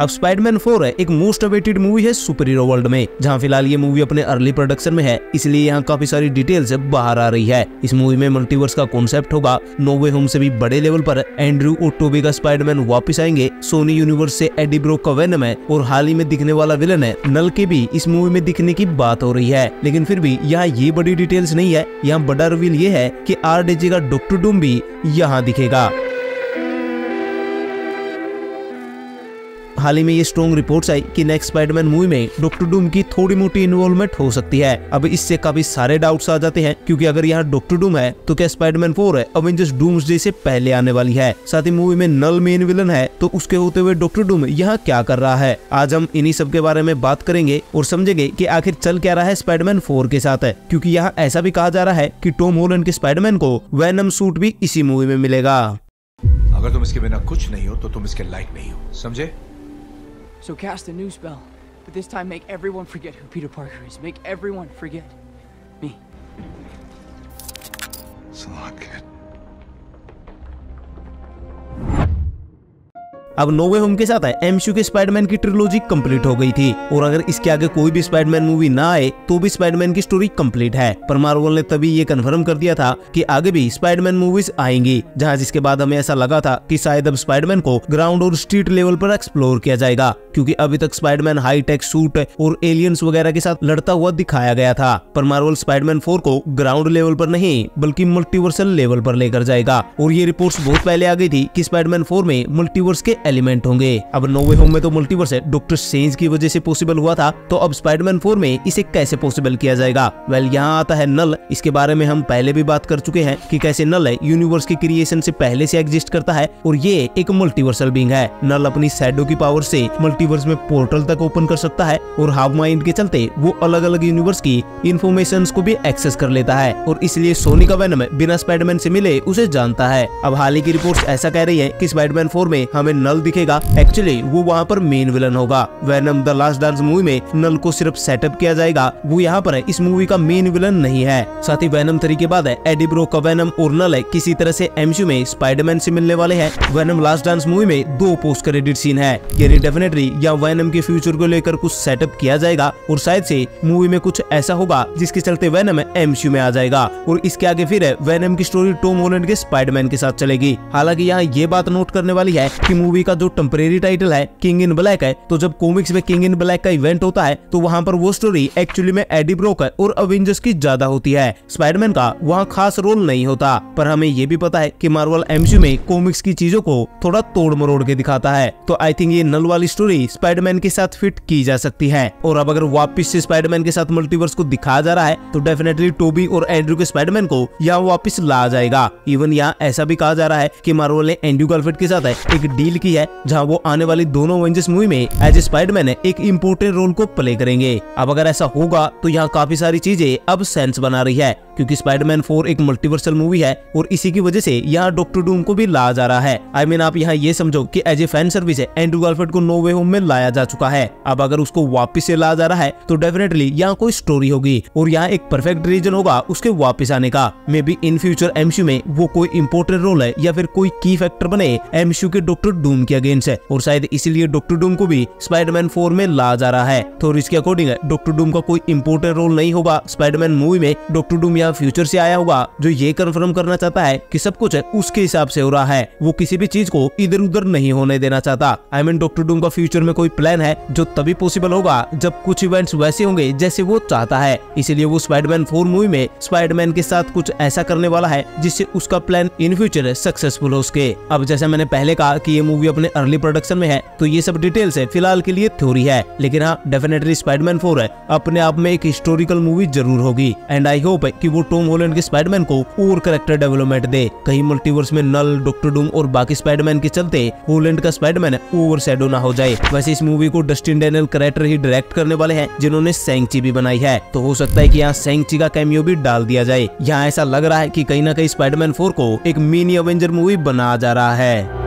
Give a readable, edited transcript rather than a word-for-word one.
अब स्पाइडरमैन 4 है एक मोस्ट अवेटेड मूवी है सुपर हीरो वर्ल्ड में, जहाँ फिलहाल ये मूवी अपने अर्ली प्रोडक्शन में है, इसलिए यहाँ काफी सारी डिटेल्स बाहर आ रही है। इस मूवी में मल्टीवर्स का कॉन्सेप्ट होगा, नो वे होम से भी बड़े लेवल पर एंड्रयू और टोबी का स्पाइडरमैन वापस आएंगे, सोनी यूनिवर्स से एडी ब्रोक का वेनम है और हाल ही में दिखने वाला विलन है नल के भी इस मूवी में दिखने की बात हो रही है। लेकिन फिर भी यहाँ ये बड़ी डिटेल्स नहीं है, यहाँ बड़ा रिवील ये है कि RDJ का डॉक्टर डूम भी यहाँ दिखेगा। हाल ही में ये स्ट्रॉन्ग रिपोर्ट्स आई कि नेक्स्ट स्पाइडरमैन मूवी में डॉक्टर डूम की थोड़ी मोटी इन्वॉल्वमेंट हो सकती है। अब इससे काफी सारे डाउट्स आ जाते हैं, क्योंकि अगर यहाँ डॉक्टर डूम है तो क्या स्पाइडरमैन 4 है अवेंजर्स डूम्सडे से पहले आने वाली है। साथ ही मूवी में नल मेन विलन है, तो उसके होते हुए डॉक्टर डूम यहाँ क्या कर रहा है। आज हम इन्हीं सब के बारे में बात करेंगे और समझेंगे कि आखिर चल क्या रहा है स्पाइडरमैन 4 के साथ है, क्योंकि यहाँ ऐसा भी कहा जा रहा है कि टॉम हॉलैंड के स्पाइडरमैन को वेनम सूट भी इसी मूवी में मिलेगा। अगर तुम इसके बिना कुछ नहीं हो तो तुम इसके लायक नहीं हो, समझे? So cast a new spell, but this time make everyone forget who Peter Parker is. Make everyone forget me. So good. अब नो वे होम के साथ है MCU के स्पाइडरमैन की ट्रिलॉजी कंप्लीट हो गई थी, और अगर इसके आगे कोई भी स्पाइडरमैन मूवी ना आए तो भी स्पाइडरमैन की स्टोरी कंप्लीट है। पर मार्वल ने तभी ये कंफर्म कर दिया था कि आगे भी स्पाइडरमैन मूवीज आएंगी, जहां जिसके बाद हमें ऐसा लगा था कि शायद अब स्पाइडरमैन को ग्राउंड और स्ट्रीट लेवल पर एक्सप्लोर किया जाएगा, क्योंकि अभी तक स्पाइडरमैन हाई टेक सूट और एलियंस वगैरह के साथ लड़ता हुआ दिखाया गया था। पर मार्वल स्पाइडरमैन 4 को ग्राउंड लेवल पर नहीं बल्कि मल्टीवर्सल लेवल पर लेकर जाएगा, और ये रिपोर्ट्स बहुत पहले आ गई थी कि स्पाइडरमैन 4 में मल्टीवर्स के एलिमेंट होंगे। अब नो वे होम में तो मल्टीवर्स है डॉक्टर स्ट्रेंज की वजह से पॉसिबल हुआ था, तो अब स्पाइडरमैन 4 में इसे कैसे पॉसिबल किया जाएगा। वेल यहाँ आता है नल। इसके बारे में हम पहले भी बात कर चुके हैं कि कैसे नल है यूनिवर्स की क्रिएशन से पहले से एग्जिस्ट करता है, और ये एक मल्टीवर्सल बीइंग है। नल अपनी शैडो की पावर से मल्टीवर्स में पोर्टल तक ओपन कर सकता है, और हाफ माइंड के चलते वो अलग अलग यूनिवर्स की इंफॉर्मेशन को भी एक्सेस कर लेता है, और इसलिए सोनी का वेनम बिना स्पाइडरमैन से मिले उसे जानता है। अब हाल ही की रिपोर्ट्स ऐसा कह रही है कि स्पाइडरमैन 4 में हमें नल दिखेगा, एक्चुअली वो वहाँ पर मेन विलन होगा। Venom the last dance movie में नल को सिर्फ सेटअप किया जाएगा, वो यहाँ पर है इस मूवी का मेन विलन नहीं है। साथ ही वेनम 3 के बाद है एडी ब्रोक का वेनम और नल है किसी तरह से MCU में स्पाइडरमैन से मिलने वाले हैं। वेनम लास्ट डांस मूवी में 2 पोस्ट क्रेडिट सीन है, यानी डेफिनेटली या वेनम के फ्यूचर को लेकर कुछ सेटअप किया जाएगा, और शायद से मूवी में कुछ ऐसा होगा जिसके चलते वेनम MCU में आ जाएगा, और इसके आगे फिर है वेनम की स्टोरी टॉम हॉलैंड के स्पाइडरमैन के साथ चलेगी। हालांकि यहाँ ये बात नोट करने वाली है कि मूवी का जो टेम्परेरी टाइटल है किंग इन ब्लैक है, तो जब कॉमिक्स में किंग इन ब्लैक का इवेंट होता है तो वहाँ पर वो स्टोरी एक्चुअली में एडी ब्रोक और अवेंजर्स की ज्यादा होती है। स्पाइडरमैन का वहाँ खास रोल नहीं होता। पर हमें ये भी पता है कि मार्वल MCU में कॉमिक्स की चीजों को थोड़ा तोड़ मरोड़ के दिखाता है, तो आई थिंक ये नल वाली स्टोरी स्पाइडरमैन के साथ फिट की जा सकती है। और अब अगर वापस से स्पाइडरमैन के साथ मल्टीवर्स को दिखाया जा रहा है तो डेफिनेटली टोबी और एंड्रयू के स्पाइडरमैन को यहाँ वापस ला जाएगा। इवन यहाँ ऐसा भी कहा जा रहा है कि मार्वल ने एंड्रयू गारफील्ड के साथ एक डील की है, जहाँ वो आने वाली दोनों अवेंजर्स मूवी में एज ए स्पाइडरमैन एक इम्पोर्टेंट रोल को प्ले करेंगे। अब अगर ऐसा होगा तो यहाँ काफी सारी चीजें अब सेंस बना रही है, क्योंकि स्पाइडरमैन 4 एक मल्टीवर्सल मूवी है, और इसी की वजह से यहाँ डॉक्टर डूम को भी लाया जा रहा है। आई मीन आप यहाँ ये समझो कि एज ए फैन सर्विस है एंड्रयू गारफील्ड को नो वे होम में लाया जा चुका है। अब अगर उसको वापस से लाया जा रहा है तो डेफिनेटली यहाँ कोई स्टोरी होगी, और यहाँ एक परफेक्ट रीजन होगा उसके वापस आने का। May be in future MCU में वो कोई इंपोर्टेंट रोल है या फिर कोई की फैक्टर बने MCU के डॉक्टर डूम के अगेंस्ट है, और शायद इसीलिए डॉक्टर डूम को भी स्पाइडरमैन 4 में लाया जा रहा है। तो इसके अकॉर्डिंग डॉक्टर डूम का कोई इंपोर्टेंट रोल नहीं होगा स्पाइडरमैन मूवी में। डॉक्टर डूम यहाँ फ्यूचर से आया होगा, जो ये कंफर्म करना चाहता है कि सब कुछ है उसके हिसाब से हो रहा है, वो किसी भी चीज को इधर उधर नहीं होने देना चाहता। आई मीन डॉक्टर डूम का फ्यूचर में कोई प्लान है जो तभी पॉसिबल होगा जब कुछ इवेंट्स वैसे होंगे जैसे वो चाहता है, इसीलिए वो स्पाइडरमैन 4 मूवी में स्पाइडरमैन के साथ कुछ ऐसा करने वाला है जिससे उसका प्लान इन फ्यूचर सक्सेसफुल हो सके। अब जैसे मैंने पहले कहा कि ये मूवी अपने अर्ली प्रोडक्शन में है, तो ये सब डिटेल्स है फिलहाल के लिए थ्योरी है, लेकिन हाँ डेफिनेटली स्पाइडरमैन 4 है अपने आप में एक हिस्टोरिकल मूवी जरूर होगी। एंड आई होप है कि वो टॉम हॉलैंड के स्पाइडरमैन को और कैरेक्टर डेवलपमेंट दे। कहीं मल्टीवर्स में नल, डॉक्टर डूम और बाकी स्पाइडरमैन के चलते हॉलैंड का स्पाइडरमैन ओवरशैडो ना हो जाए। वैसे इस मूवी को डस्टिन डैनियल कैरेक्टर ही डायरेक्ट करने वाले हैं, जिन्होंने शैंग-ची भी बनाई है, तो हो सकता है कि यहाँ शैंग-ची का कैमियो भी डाल दिया जाए। यहाँ ऐसा लग रहा है कि कहीं ना कहीं स्पाइडरमैन 4 को एक मिनी अवेंजर मूवी बना जा रहा है।